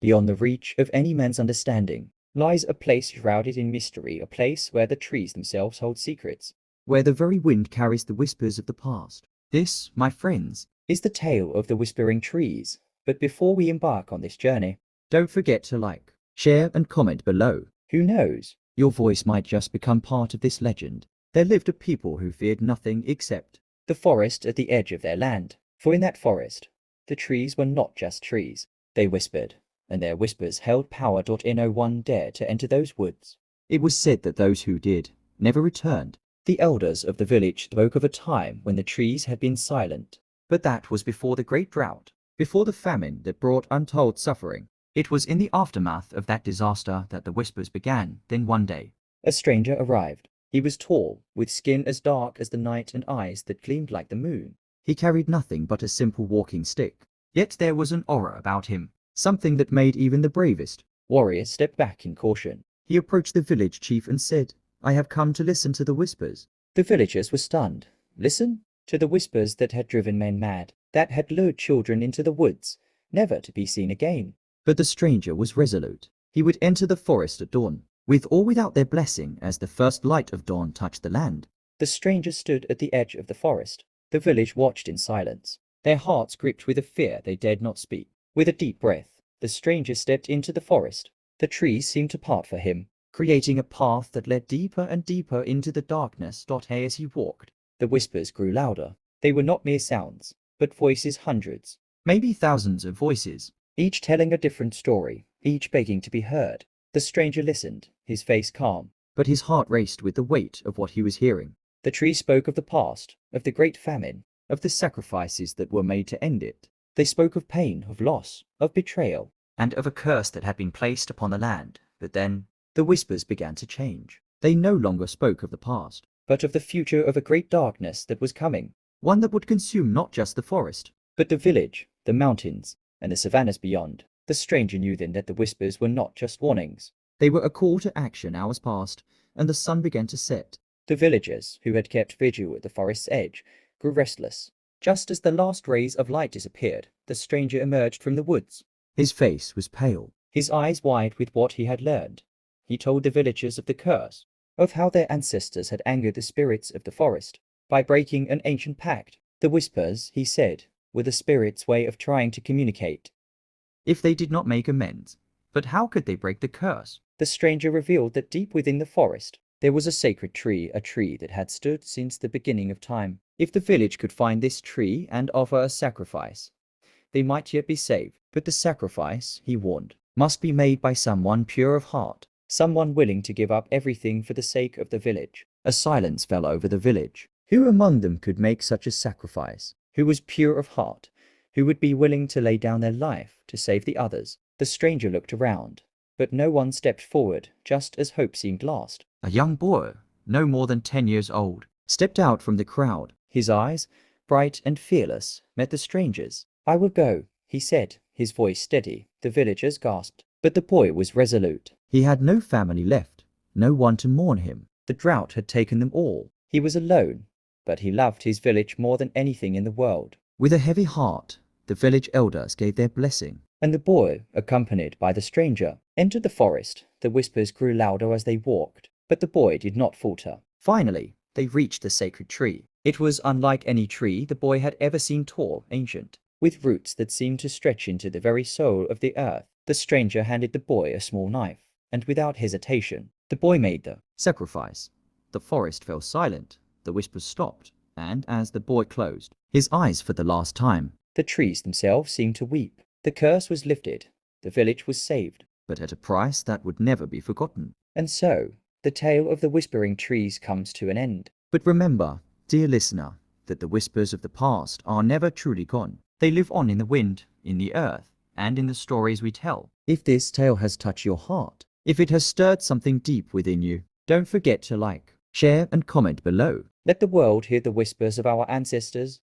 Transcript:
beyond the reach of any man's understanding, lies a place shrouded in mystery, a place where the trees themselves hold secrets, where the very wind carries the whispers of the past. This, my friends, is the tale of the whispering trees. But before we embark on this journey, don't forget to like, share, and comment below. Who knows, your voice might just become part of this legend. There lived a people who feared nothing except the forest at the edge of their land. For in that forest, the trees were not just trees. They whispered, and their whispers held power. No one dared to enter those woods. It was said that those who did never returned. The elders of the village spoke of a time when the trees had been silent. But that was before the great drought, before the famine that brought untold suffering. It was in the aftermath of that disaster that the whispers began. Then one day, a stranger arrived. He was tall, with skin as dark as the night and eyes that gleamed like the moon. He carried nothing but a simple walking stick. Yet there was an aura about him, something that made even the bravest warrior step back in caution. He approached the village chief and said, "I have come to listen to the whispers." The villagers were stunned. Listen? To the whispers that had driven men mad, that had lured children into the woods, never to be seen again. But the stranger was resolute. He would enter the forest at dawn, with or without their blessing. As the first light of dawn touched the land, the stranger stood at the edge of the forest. The village watched in silence, their hearts gripped with a fear they dared not speak. With a deep breath, the stranger stepped into the forest. The trees seemed to part for him, creating a path that led deeper and deeper into the darkness. As he walked, the whispers grew louder. They were not mere sounds, but voices, hundreds, maybe thousands of voices, each telling a different story, each begging to be heard. The stranger listened, his face calm, but his heart raced with the weight of what he was hearing. The trees spoke of the past, of the great famine, of the sacrifices that were made to end it. They spoke of pain, of loss, of betrayal, and of a curse that had been placed upon the land. But then, the whispers began to change. They no longer spoke of the past, but of the future, of a great darkness that was coming, one that would consume not just the forest, but the village, the mountains, and the savannas beyond. The stranger knew then that the whispers were not just warnings. They were a call to action. Hours passed, and the sun began to set. The villagers, who had kept vigil at the forest's edge, grew restless. Just as the last rays of light disappeared, the stranger emerged from the woods. His face was pale, his eyes wide with what he had learned. He told the villagers of the curse, of how their ancestors had angered the spirits of the forest by breaking an ancient pact. The whispers, he said, were the spirits' way of trying to communicate, if they did not make amends. But how could they break the curse? The stranger revealed that deep within the forest, there was a sacred tree, a tree that had stood since the beginning of time. If the village could find this tree and offer a sacrifice, they might yet be saved. But the sacrifice, he warned, must be made by someone pure of heart, someone willing to give up everything for the sake of the village. A silence fell over the village. Who among them could make such a sacrifice? Who was pure of heart? Who would be willing to lay down their life to save the others? The stranger looked around, but no one stepped forward. Just as hope seemed lost, a young boy, no more than 10 years old, stepped out from the crowd. His eyes, bright and fearless, met the stranger's. "I will go," he said, his voice steady. The villagers gasped, but the boy was resolute. He had no family left, no one to mourn him. The drought had taken them all. He was alone, but he loved his village more than anything in the world. With a heavy heart, the village elders gave their blessing, and the boy, accompanied by the stranger, entered the forest. The whispers grew louder as they walked, but the boy did not falter. Finally, they reached the sacred tree. It was unlike any tree the boy had ever seen, tall, ancient, with roots that seemed to stretch into the very soul of the earth. The stranger handed the boy a small knife, and without hesitation, the boy made the sacrifice. The forest fell silent, the whispers stopped, and as the boy closed his eyes for the last time, the trees themselves seemed to weep. The curse was lifted, the village was saved, but at a price that would never be forgotten. And so, the tale of the whispering trees comes to an end. But remember, dear listener, that the whispers of the past are never truly gone. They live on in the wind, in the earth, and in the stories we tell. If this tale has touched your heart, if it has stirred something deep within you, don't forget to like, share, and comment below. Let the world hear the whispers of our ancestors.